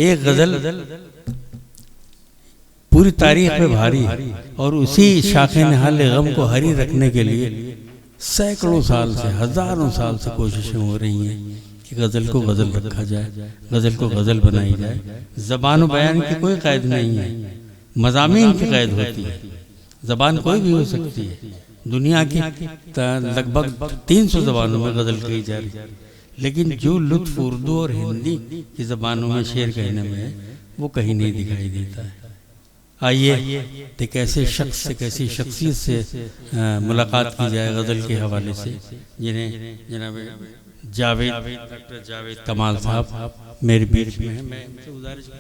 ایک غزل پوری تاریخ پہ بھاری ہے، اور اسی شاخ نہال غم کو ہری رکھنے کے لیے سینکڑوں سال سے، ہزاروں سال سے کوششیں ہو رہی ہیں کہ غزل کو غزل رکھا جائے، غزل کو غزل بنائی جائے۔ زبان و بیان کی کوئی قید نہیں ہے، مضامین کی قید ہوتی ہے۔ زبان کوئی بھی ہو سکتی ہے، دنیا کی لگ بھگ 300 زبانوں میں غزل کہی جا رہی ہے، لیکن جو لطف اردو اور ہندی کی زبانوں میں شعر کہنے میں ہے وہ کہیں نہیں دکھائی دیتا ہے۔ آئیے ایک ایسے شخص سے، ایسی شخصیت سے ملاقات کی جائے غزل کے حوالے سے، جنہیں جناب ڈاکٹر جاوید کمال صاحب میرے بیچ میں ہیں۔ میں ان سے گزارش کروں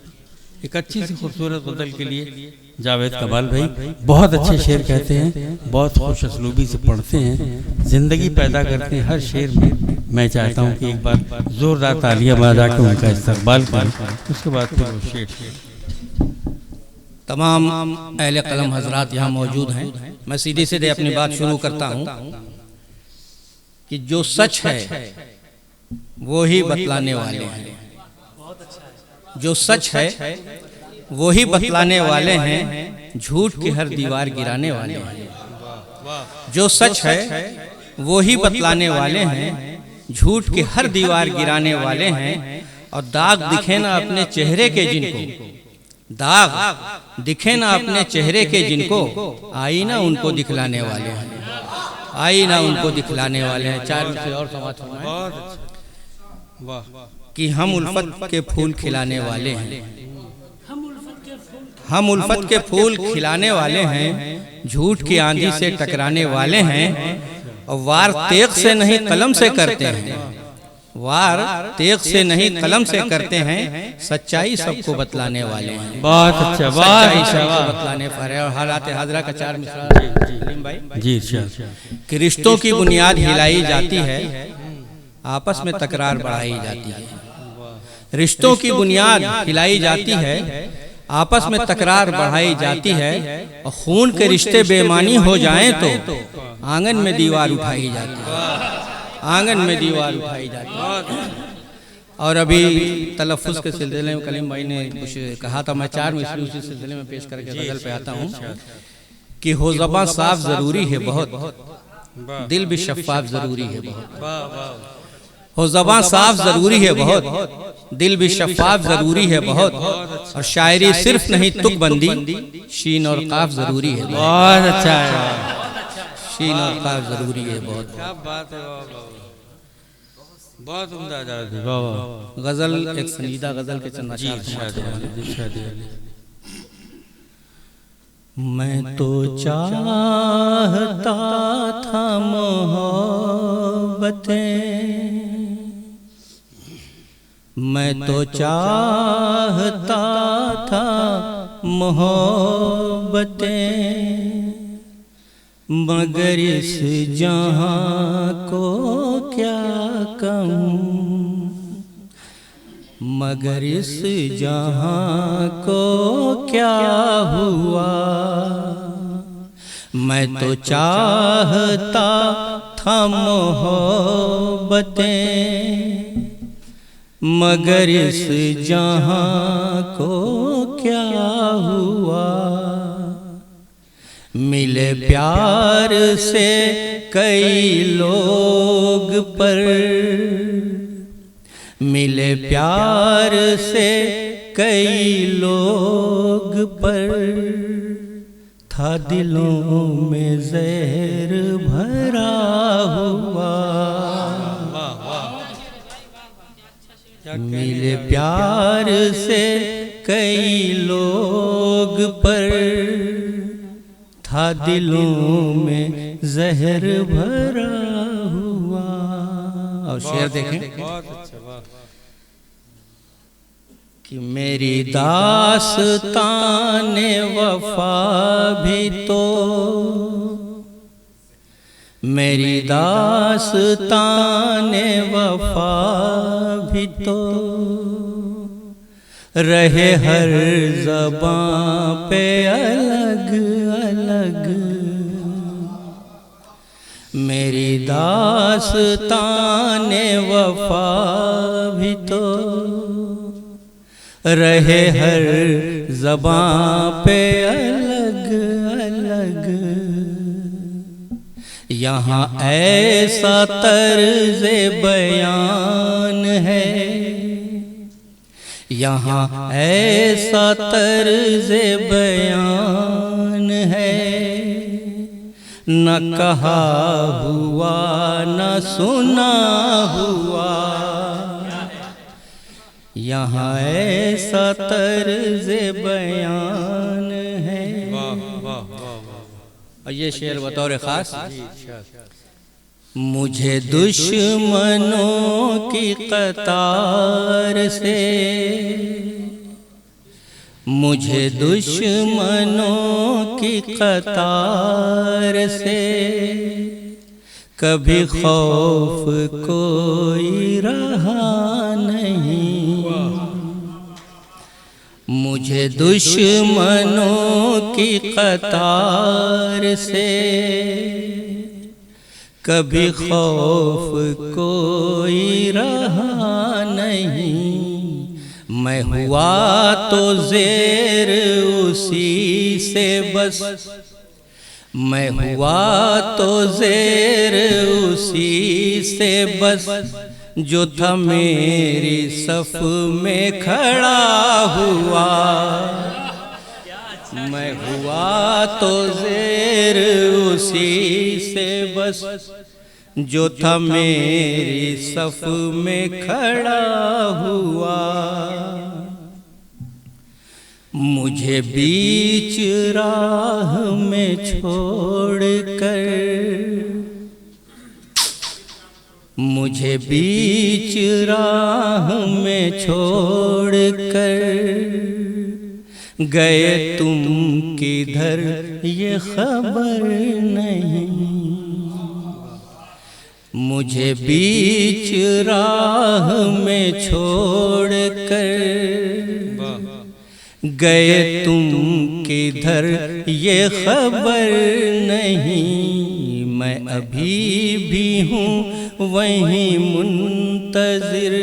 ایک اچھی سی خوبصورت غزل کے لیے۔ جاوید کمال بھائی بہت اچھے شعر کہتے ہیں، بہت خوش اسلوبی سے پڑھتے ہیں، زندگی پیدا کرتے ہیں ہر شعر میں۔ میں چاہتا ہوں کہ ایک بار زوردار تالیاں بجا کے ان کا استقبال کریں، اس کے بعد پھر وہ شعر۔ تمام اہل قلم حضرات یہاں موجود ہیں، میں سیدھی سے اپنی بات شروع کرتا ہوں کہ جو سچ ہے وہی بتلانے والے ہیں، جو سچ ہے وہی بتلانے والے ہیں، جھوٹ کی ہر دیوار گرانے والے ہیں۔ جو سچ ہے وہی بتلانے والے ہیں، جھوٹ کی ہر دیوار گرانے والے ہیں، اور داغ دکھے نہ اپنے چہرے کے جن کو، داغ دکھے نہ اپنے چہرے کے جن کو، آئینہ ان کو دکھلانے والے ہیں، آئینہ ان کو دکھلانے والے ہیں۔ چار سے اور سماعت فرمائیں کہ ہم الفت کے پھول کھلانے والے ہیں، ہم الفت کے پھول کھلانے والے ہیں، جھوٹ کی آندھی سے ٹکرانے والے ہیں، اور وار تیغ سے نہیں قلم سے کرتے ہیں، وار تیغ سے نہیں قلم سے کرتے ہیں، سچائی سب کو بتلانے والے ہیں۔ بہت اچھا، سچائی سب کو بتلانے والے ہیں۔ اور حالات حاضرہ کا چار مصرع سلیم بھائی جی کہ رشتوں کی بنیاد ہلائی جاتی ہے، آپس میں تکرار بڑھائی جاتی ہے۔ رشتوں کی بنیاد ہلائی جاتی ہے، آپس میں تکرار بڑھائی جاتی ہے، اور خون کے رشتے بے معنی ہو جائیں تو آنگن میں دیوار اٹھائی جاتی ہے، آنگن میں دیوار اٹھائی جاتی ہے۔ اور ابھی تلفظ کے سلسلے میں کلیم بھائی نے کچھ کہا تھا، میں چار مصرع اسی سلسلے میں پیش کر کے غزل پہ آتا ہوں کہ ہو زباں صاف ضروری ہے بہت، دل بھی شفاف ضروری ہے بہت۔ ہو زباں صاف ضروری ہے بہت، دل بھی شفاف ضروری ہے بہت، اور شاعری صرف نہیں تک بندی، شین اور قاف ضروری ہے بہت اچھا ہے، شین اور قاف ضروری ہے بہت۔ کیا بات ہے، بہت عمدہ جاوید۔ غزل ایک سنجیدہ غزل کے چند اشعار میں تو چاہتا تھا محبتیں، میں تو چاہتا تھا محبتیں، مگر اس جہاں کو کیا کم، مگر اس جہاں کو کیا ہوا، میں تو چاہتا تھا محبتیں، مگر اس جہاں کو کیا ہوا، ملے پیار سے کئی لوگ پر، ملے پیار سے کئی لوگ پر، تھا دلوں میں زہر بھرا ہوا، ملے پیار سے کئی لوگ پر، تھا دلوں میں زہر بھرا ہوا۔ اور شعر دیکھیں کہ میری داستان وفا بھی تو، میری داستان وفا بھی تو، رہے ہر زباں پہ الگ الگ، میری داستان وفا بھی تو، رہے ہر زباں پہ الگ الگ، یہاں ایسا طرز بیان ہے، یہاں ایسا طرز بیان ہے، نہ کہا ہوا نہ سنا ہوا، یہاں ایسا طرز بیان ہے۔ اور یہ شعر بطور خاص، مجھے دشمنوں کی قطار سے، مجھے دشمنوں کی قطار سے کبھی خوف کوئی رہا نہیں، مجھے دشمنوں کی قطار سے کبھی خوف کوئی رہا نہیں، میں ہوا تو زیر اسی سے بس، میں ہوا تو زیر اسی سے بس، جو تھا میری صف میں کھڑا ہوا، میں ہوا تو زیر اسی سے بس، جو تھا میری صف میں کھڑا ہوا، مجھے بیچ راہ میں چھوڑ کر، مجھے بیچ راہ میں چھوڑ کر گئے تم کدھر یہ خبر نہیں، مجھے بیچ راہ میں چھوڑ کر گئے تم کدھر یہ خبر نہیں، میں ابھی بھی ہوں وہیں منتظر،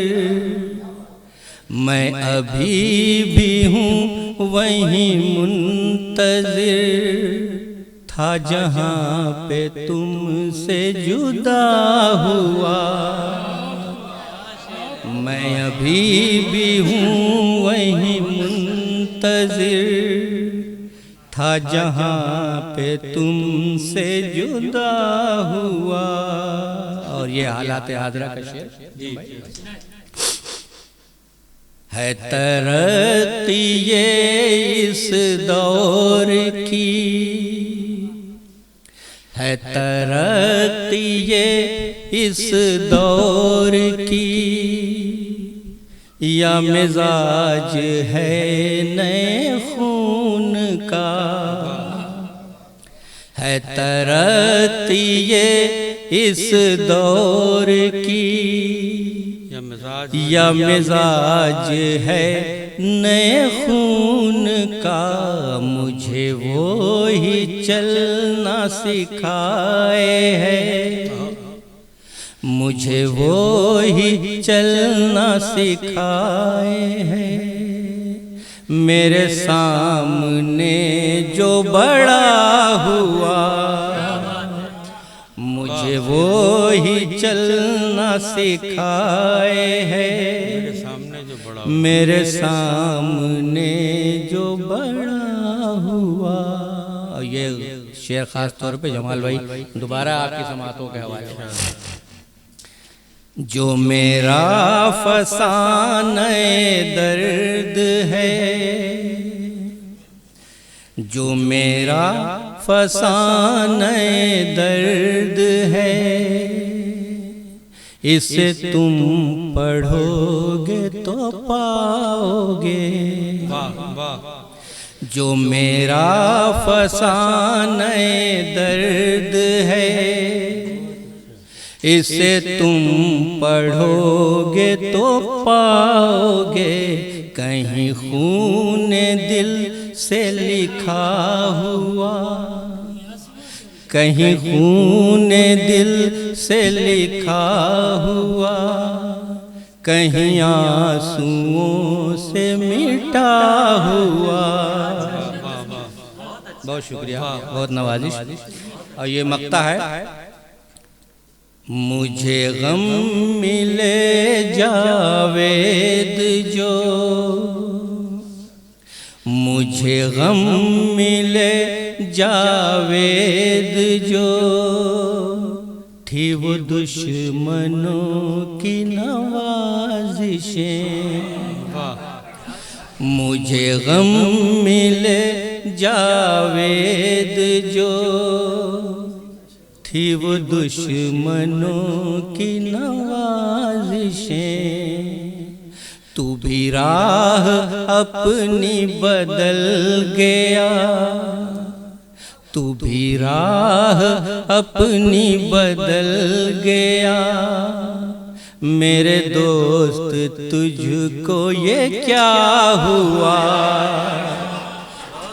میں ابھی بھی ہوں وہیں منتظر، تھا جہاں پہ تم سے جدا ہوا، میں ابھی بھی ہوں وہیں منتظر، تھا جہاں پہ تم سے جدا ہوا۔ اور یہ حالات حاضرہ کا شعر ہے، ترقی یہ اس دور کی ہے، ترقی یہ اس دور کی، یا مزاج ہے نئے خون کا، ہے ترقی یہ اس دور کی، یا مزاج ہے نئے خون کا، مجھے وہی چلنا سکھائے ہے، مجھے وہی چلنا سکھائے ہے، میرے سامنے جو بڑا ہوا، مجھے وہی چلنا سکھائے ہے، میرے سامنے جو بڑا ہوا۔ اور یہ شعر خاص طور پہ جمال بھائی دوبارہ آپ کی سماعتوں کے حوالے سے، جو میرا فسانہ درد ہے، جو میرا فسانہ درد ہے، اسے تم پڑھو گے تو پاؤ گے، جو میرا فسانہ درد ہے، اسے تم پڑھو گے تو پاؤ گے، کہیں خون دل سے لکھا ہوا، کہیں خون دل سے لکھا ہوا، کہیں آنسوؤں سے مٹا ہوا. بہت شکریہ، بہت نوازش. اور یہ مقطع ہے. مجھے غم ملے جاوید جو، مجھے غم ملے جاوید جو، تھی وہ دشمنوں کی نوازشیں. مجھے غم ملے جاوید جو، تھی وہ دشمنوں کی نوازشیں. تو بھی راہ اپنی بدل گیا، تو بھی راہ اپنی بدل گیا. میرے دوست تجھ کو یہ کیا ہوا؟